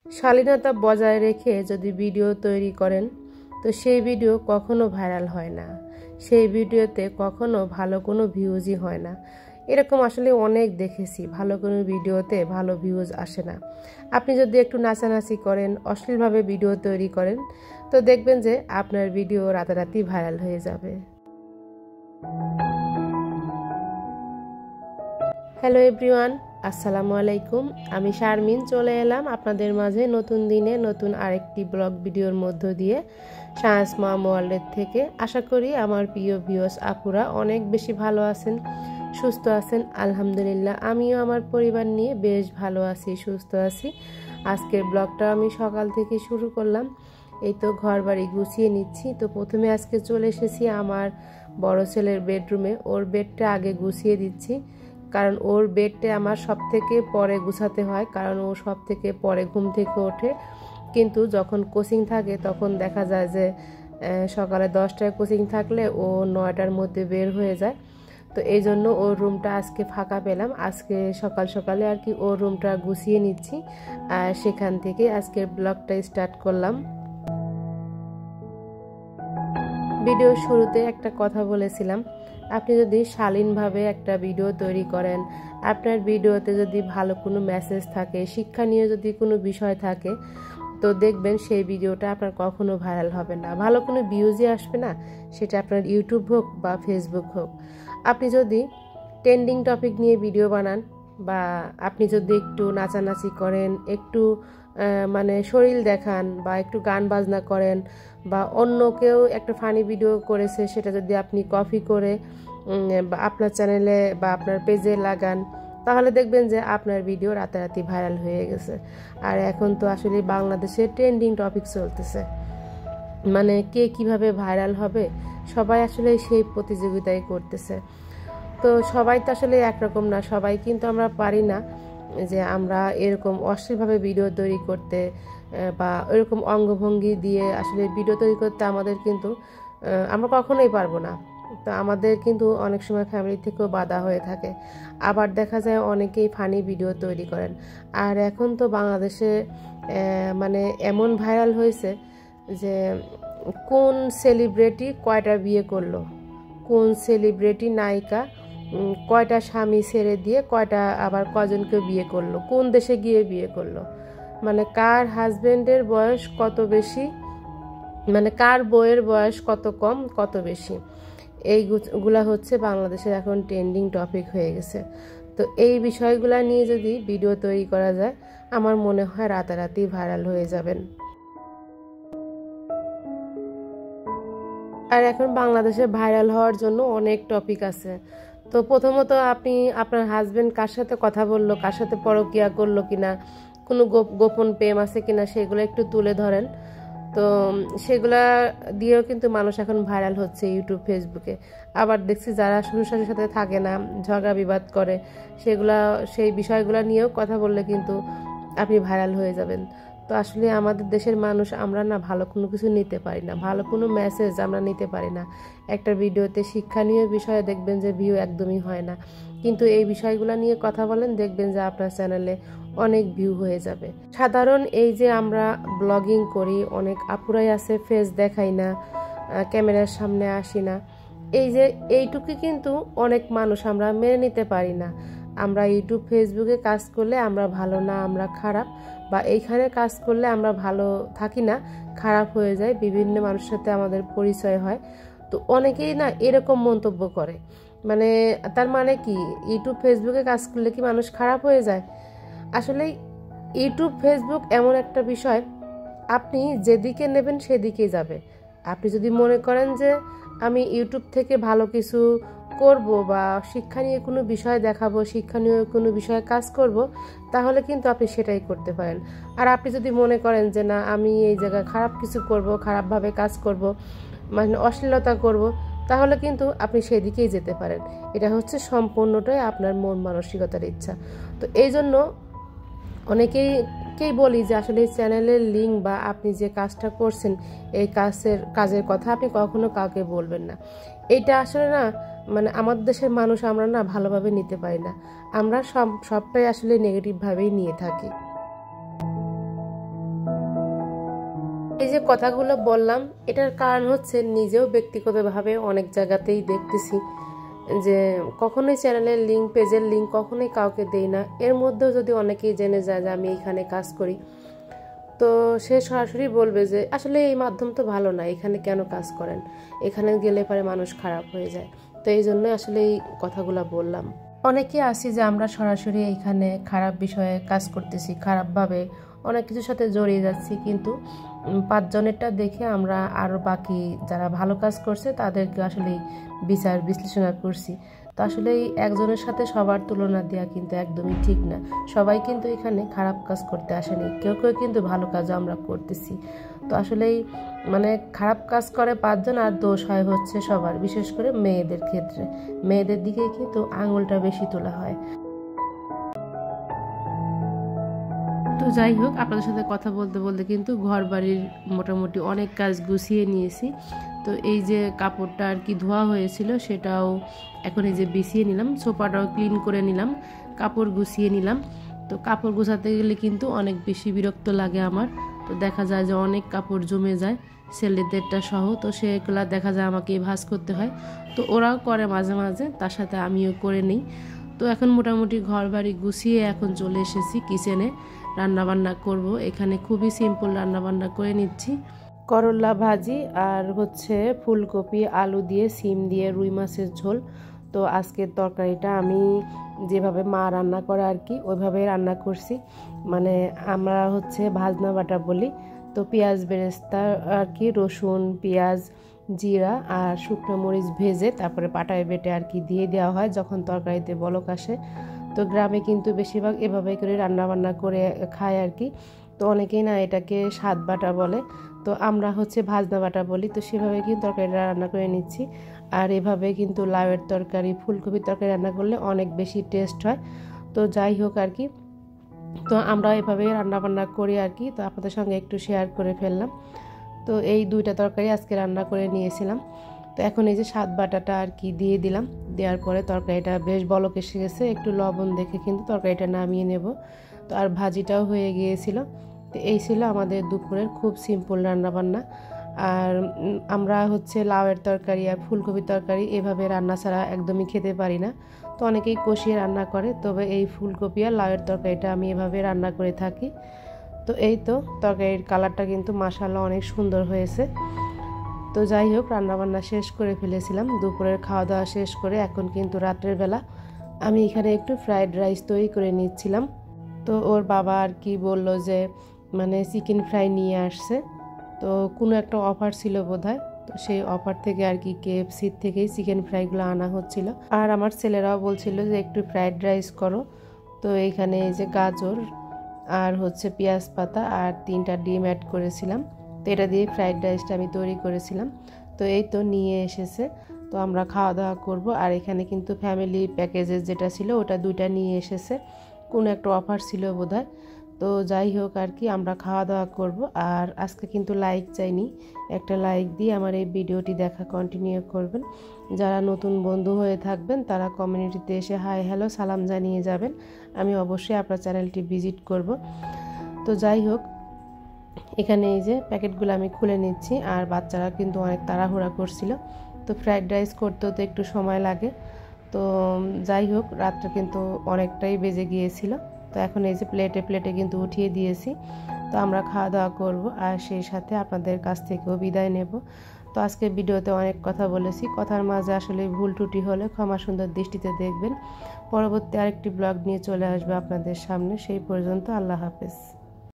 শালীনতা বজায় রেখে যদি ভিডিও তৈরি করেন তো সেই ভিডিও কখনো ভাইরাল হয় না, সেই ভিডিওতে কখনো ভালো কোনো ভিউজই হয় না। এরকম আসলে অনেক দেখেছি, ভালো কোনো ভিডিওতে ভালো ভিউজ আসে না। আপনি যদি একটু নাচানাচি করেন, অশ্লীলভাবে ভিডিও তৈরি করেন, তো দেখবেন যে আপনার ভিডিও রাতারাতি ভাইরাল হয়ে যাবে। হ্যালো এভরিওয়ান, আসসালামু আলাইকুম। আমি শারমিন চলে এলাম আপনাদের মাঝে নতুন দিনে নতুন আরেকটি ব্লগ ভিডিওর মধ্য দিয়ে সায়েন্স মম ওয়ার্ল্ডের থেকে। আশা করি আমার প্রিয় ভিউয়ার্স আপুরা অনেক বেশি ভালো আছেন, সুস্থ আছেন। আলহামদুলিল্লাহ আমিও আমার পরিবার নিয়ে বেশ ভালো আছি, সুস্থ আছি। আজকের ব্লগটা আমি সকাল থেকে শুরু করলাম, এই তো ঘর বাড়ি গুছিয়ে নিচ্ছি। তো প্রথমে আজকে চলে এসেছি আমার বড় ছেলের বেডরুমে, ওর বেডটা আগে গুছিয়ে দিচ্ছি, কারণ ওর বেডটা আমার সব থেকে পরে গুছাতে হয়, কারণ ও সব থেকে পরে ঘুম থেকে ওঠে। কিন্তু যখন কোচিং থাকে তখন দেখা যায় যে সকালে 10টায় কোচিং থাকলে ও 9টার মধ্যে বের হয়ে যায়। তো এই জন্য ওর রুমটা আজকে ফাঁকা পেলাম, আজকে সকাল সকালে আর কি ওর রুমটা গুছিয়ে নিচ্ছি, আর সেখান থেকে আজকের ব্লগটা স্টার্ট করলাম। ভিডিওর শুরুতে একটা কথা বলেছিলাম, আপনি যদি শালীনভাবে একটা ভিডিও তৈরি করেন, আপনার ভিডিওতে যদি ভালো কোনো মেসেজ থাকে, শিক্ষণীয় যদি কোনো বিষয় থাকে, তো দেখবেন সেই ভিডিওটা আপনার কখনো ভাইরাল হবে না, ভালো কোনো ভিউজই আসবে না, সেটা আপনার ইউটিউব হোক বা ফেসবুক হোক। আপনি যদি ট্রেন্ডিং টপিক নিয়ে ভিডিও বানান, বা আপনি যদি একটু নাচানাচি করেন, একটু মানে শরীর দেখান, বা একটু গান বাজনা করেন, বা অন্য কেউ একটা ফানি ভিডিও করেছে সেটা যদি আপনি কপি করে আপনার চ্যানেলে বা আপনার পেজে লাগান, তাহলে দেখবেন যে আপনার ভিডিও রাতারাতি ভাইরাল হয়ে গেছে। আর এখন তো আসলে বাংলাদেশে ট্রেন্ডিং টপিক চলতেছে, মানে কে কিভাবে ভাইরাল হবে সবাই আসলে সেই প্রতিযোগিতাই করতেছে। তো সবাই তো আসলে একরকম না, সবাই কিন্তু আমরা পারি না যে আমরা এরকম অশ্লীলভাবে ভিডিও তৈরি করতে, বা এরকম অঙ্গভঙ্গি দিয়ে আসলে ভিডিও তৈরি করতে। আমাদের কিন্তু আমরা কখনোই পারবো না। তো আমাদের কিন্তু অনেক সময় ফ্যামিলি থেকেও বাধা হয়ে থাকে। আবার দেখা যায় অনেকেই ফানি ভিডিও তৈরি করেন। আর এখন তো বাংলাদেশে মানে এমন ভাইরাল হয়েছে যে কোন সেলিব্রিটি কয়টা বিয়ে করলো, কোন সেলিব্রিটি নায়িকা কয়টা স্বামী ছেড়ে দিয়ে কয়টা আবার কজনকে বিয়ে করলো, কোন দেশে গিয়ে বিয়ে করলো, মানে কার হাজবেন্ডের বয়স কত বেশি, মানে কার বউয়ের বয়স কত কম কত বেশি, এইগুলা হচ্ছে বাংলাদেশের এখন ট্রেন্ডিং টপিক হয়ে গেছে। তো এই বিষয়গুলো নিয়ে যদি ভিডিও তৈরি করা যায়, আমার মনে হয় রাতারাতি ভাইরাল হয়ে যাবেন। আর এখন বাংলাদেশে ভাইরাল হওয়ার জন্য অনেক টপিক আছে। তো প্রথমত আপনি আপনার হাজবেন্ড কার সাথে কথা বললো, কার সাথে পরকীয়া করলো কিনা, কোনো গোপন প্রেম আছে কিনা, সেগুলো একটু তুলে ধরেন। তো সেগুলা দিয়েও কিন্তু মানুষ এখন ভাইরাল হচ্ছে ইউটিউব ফেসবুকে। আবার দেখছি যারা সংসারের সাথে থাকে না, ঝগড়া বিবাদ করে, সেই বিষয়গুলো নিয়েও কথা বললে কিন্তু আপনি ভাইরাল হয়ে যাবেন। তো আসলে আমাদের দেশের মানুষ আমরা না ভালো কোনো কিছু নিতে পারি না, ভালো কোনো মেসেজ আমরা নিতে পারি না। একটা ভিডিওতে শিক্ষণীয় বিষয়ে দেখবেন যে ভিউ একদমই হয় না, কিন্তু এই বিষয়গুলো নিয়ে কথা বলেন, দেখবেন যে আপনার চ্যানেলে অনেক ভিউ হয়ে যাবে। সাধারণ এই যে আমরা ব্লগিং করি, অনেক আপুরাই আছে ফেস দেখাই না, ক্যামেরার সামনে আসি না, এই যে এইটুকু কিন্তু অনেক মানুষ আমরা মেনে নিতে পারি না। আমরা ইউটিউব ফেসবুকে কাজ করলে আমরা ভালো না, আমরা খারাপ, বা এইখানে কাজ করলে আমরা ভালো থাকি না, খারাপ হয়ে যায়, বিভিন্ন মানুষের সাথে আমাদের পরিচয় হয়। তো অনেকেই না এরকম মন্তব্য করে, মানে তার মানে কি ইউটিউব ফেসবুকে কাজ করলে কি মানুষ খারাপ হয়ে যায়? আসলে ইউটিউব ফেসবুক এমন একটা বিষয়, আপনি যেদিকে নেবেন সেদিকেই যাবে। আপনি যদি মনে করেন যে আমি ইউটিউব থেকে ভালো কিছু করব, বা শিক্ষণীয় কোনো বিষয় দেখাবো, শিক্ষণীয় কোনো বিষয়ে কাজ করব, তাহলে কিন্তু আপনি সেটাই করতে পারেন। আর আপনি যদি মনে করেন যে না আমি এই জায়গায় খারাপ কিছু করব, খারাপভাবে কাজ করব, মানে অশ্লীলতা করব, তাহলে কিন্তু আপনি সেদিকেই যেতে পারেন। এটা হচ্ছে সম্পূর্ণটাই আপনার মন মানসিকতার ইচ্ছা। তো এই জন্য অনেকেই বলি যে আসলে এই চ্যানেলের লিঙ্ক বা আপনি যে কাজটা করছেন এই কাজের কথা আপনি কখনো কাউকে বলবেন না। এইটা আসলে না, মানে আমাদের দেশের মানুষ আমরা না ভালোভাবে নিতে পারি না, আমরা সবটাই আসলে নেগেটিভভাবেই নিয়ে থাকি। এই যে কথাগুলো বললাম, এটার কারণ হচ্ছে নিজেও ব্যক্তিগতভাবে অনেক জায়গাতেই দেখতেছি যে কখনোই চ্যানেলের লিঙ্ক, পেজের লিঙ্ক কখনোই কাউকে দেই না। এর মধ্যেও যদি অনেকেই জেনে যায় যে আমি এখানে কাজ করি, তো সে সরাসরি বলবে যে আসলে এই মাধ্যম তো ভালো না, এখানে কেন কাজ করেন, এখানে গেলে পরে মানুষ খারাপ হয়ে যায়। তো এই জন্য আসলে এই কথাগুলো বললাম। অনেকে আসি যে আমরা সরাসরি এখানে খারাপ বিষয়ে কাজ করতেছি, খারাপভাবে অনেক কিছুর সাথে জড়িয়ে যাচ্ছি, কিন্তু 5 জনেরটা দেখে আমরা আরও বাকি যারা ভালো কাজ করছে তাদেরকে আসলে বিচার বিশ্লেষণ করছি। তো আসলে এই একজনের সাথে সবার তুলনা দেওয়া কিন্তু একদমই ঠিক না। সবাই কিন্তু এখানে খারাপ কাজ করতে আসেনি, কেউ কেউ কিন্তু ভালো কাজও আমরা করতেছি। তো আসলেই মানে খারাপ কাজ করে 5 জন, আর দোষ হয় হচ্ছে সবার, বিশেষ করে মেয়েদের ক্ষেত্রে। মেয়েদের দিকে কিন্তু আঙুলটা বেশি তোলা হয়। তো যাই হোক, আপনাদের সাথে কথা বলতে বলতে কিন্তু ঘর বাড়ির মোটামুটি অনেক কাজ গুছিয়ে নিয়েছি। তো এই যে কাপড়টা আর কি ধোয়া হয়েছিল সেটাও এখন এই যে বিছিয়ে নিলাম, সোফাটাও ক্লিন করে নিলাম, কাপড় গুছিয়ে নিলাম। তো কাপড় গুছাতে গেলে কিন্তু অনেক বেশি বিরক্ত লাগে আমার। তো দেখা যায় যে অনেক কাপড় জমে যায় ছেলেদেরটা সহ, তো সেগুলা দেখা যায় আমাকে ভাঁজ করতে হয়। তো ওরাও করে মাঝে মাঝে, তার সাথে আমিও করে নিই। তো এখন মোটামুটি ঘর বাড়ি গুছিয়ে এখন চলে এসেছি কিচেনে, রান্নাবান্না করব। এখানে খুবই সিম্পল রান্নাবান্না করে নিচ্ছি, করলা ভাজি আর হচ্ছে ফুলকপি আলু দিয়ে সিম দিয়ে রুই মাছের ঝোল। তো আজকের তরকারিটা আমি যেভাবে মা রান্না করে আর কি ওইভাবেই রান্না করছি, মানে আমরা হচ্ছে ভাজনা বাটা বলি। তো পেঁয়াজ বেরেস্তা আর কি, রসুন পেঁয়াজ জিরা আর শুকনো মরিচ ভেজে তারপরে পাটায় বেটে আর কি দিয়ে দেওয়া হয় যখন তরকারিতে বলক আসে। তো গ্রামে কিন্তু বেশিরভাগ এভাবে করে রান্নাবান্না করে খায় আর কি। তো অনেকেই না এটাকে স্বাদ বাটা বলে, তো আমরা হচ্ছে ভাজনা বাটা বলি। তো সেভাবে কিন্তু তরকারিটা রান্না করে নিচ্ছি। আর এভাবে কিন্তু লাউয়ের তরকারি, ফুলকপির তরকারি রান্না করলে অনেক বেশি টেস্ট হয়। তো যাই হোক আর কি, তো আমরা এভাবে রান্নাবান্না করি আর কি। তো আপনাদের সঙ্গে একটু শেয়ার করে ফেললাম। তো এই 2টা তরকারি আজকে রান্না করে নিয়েছিলাম। তো এখন এই যে স্বাদ বাটাটা আর কি দিয়ে দিলাম, দেওয়ার পরে তরকারিটা বেশ বলক এসে গেছে, একটু লবণ দেখে কিন্তু তরকারিটা নামিয়ে নেব। তো আর ভাজিটাও হয়ে গিয়েছিল। তো এই ছিল আমাদের দুপুরের খুব সিম্পল রান্নাবান্না। আর আমরা হচ্ছে লাউয়ের তরকারি আর ফুলকপির তরকারি এভাবে রান্না ছাড়া একদমই খেতে পারি না। তো অনেকেই কষিয়ে রান্না করে, তবে এই ফুলকপি আর লাউয়ের তরকারিটা আমি এভাবে রান্না করে থাকি। তো এই তো তরকারির কালারটা কিন্তু মাশাআল্লাহ অনেক সুন্দর হয়েছে। তো যাই হোক, রান্নাবান্না শেষ করে ফেলেছিলাম, দুপুরের খাওয়া দাওয়া শেষ করে এখন কিন্তু রাত্রের বেলা আমি এখানে একটু ফ্রাইড রাইস তৈরি করে নিচ্ছিলাম। তো ওর বাবা আর কি বলল যে মানে চিকেন ফ্রাই নিয়ে আসছে, তো কোনো একটা অফার ছিল বোধহয়। তো সেই অফার থেকে আর কি KFC থেকেই চিকেন ফ্রাইগুলো আনা হচ্ছিল। আর আমার ছেলেরাও বলছিল যে একটু ফ্রাইড রাইস করো। তো এইখানে এই যে গাজর আর হচ্ছে পেঁয়াজ পাতা আর 3টা ডিম অ্যাড করেছিলাম। তো এটা দিয়ে ফ্রাইড রাইসটা আমি তৈরি করেছিলাম। তো এই তো নিয়ে এসেছে, তো আমরা খাওয়া দাওয়া করব। আর এখানে কিন্তু ফ্যামিলি প্যাকেজের যেটা ছিল ওটা 2টা নিয়ে এসেছে, কোনো একটা অফার ছিল বোধহয়। তো যাই হোক আর কি, আমরা খাওয়া দাওয়া করব। আর আজকে কিন্তু লাইক চাইনি, একটা লাইক দিয়ে আমার এই ভিডিওটি দেখা কন্টিনিউ করবেন। যারা নতুন বন্ধু হয়ে থাকবেন তারা কমিউনিটিতে এসে হাই হ্যালো সালাম জানিয়ে যাবেন, আমি অবশ্যই আপনার চ্যানেলটি ভিজিট করব। তো যাই হোক, এখানে এই যে প্যাকেটগুলো আমি খুলে নিচ্ছি। আর বাচ্চারা কিন্তু অনেক তাড়াহুড়া করছিল, তো ফ্রাইড রাইস করতেও তো একটু সময় লাগে। তো যাই হোক, রাতটা কিন্তু অনেকটাই বেজে গিয়েছিল। তো এখন এই যে প্লেটে প্লেটে কিন্তু উঠিয়ে দিয়েছি। তো আমরা খাওয়া দাওয়া করব আর সেই সাথে আপনাদের কাছ থেকেও বিদায় নেব। তো আজকে ভিডিওতে অনেক কথা বলেছি, কথার মাঝে আসলে ভুল ত্রুটি হলে ক্ষমা সুন্দর দৃষ্টিতে দেখবেন। পরবর্তী আরেকটি ব্লগ নিয়ে চলে আসবে আপনাদের সামনে। সেই পর্যন্ত আল্লাহ হাফেজ।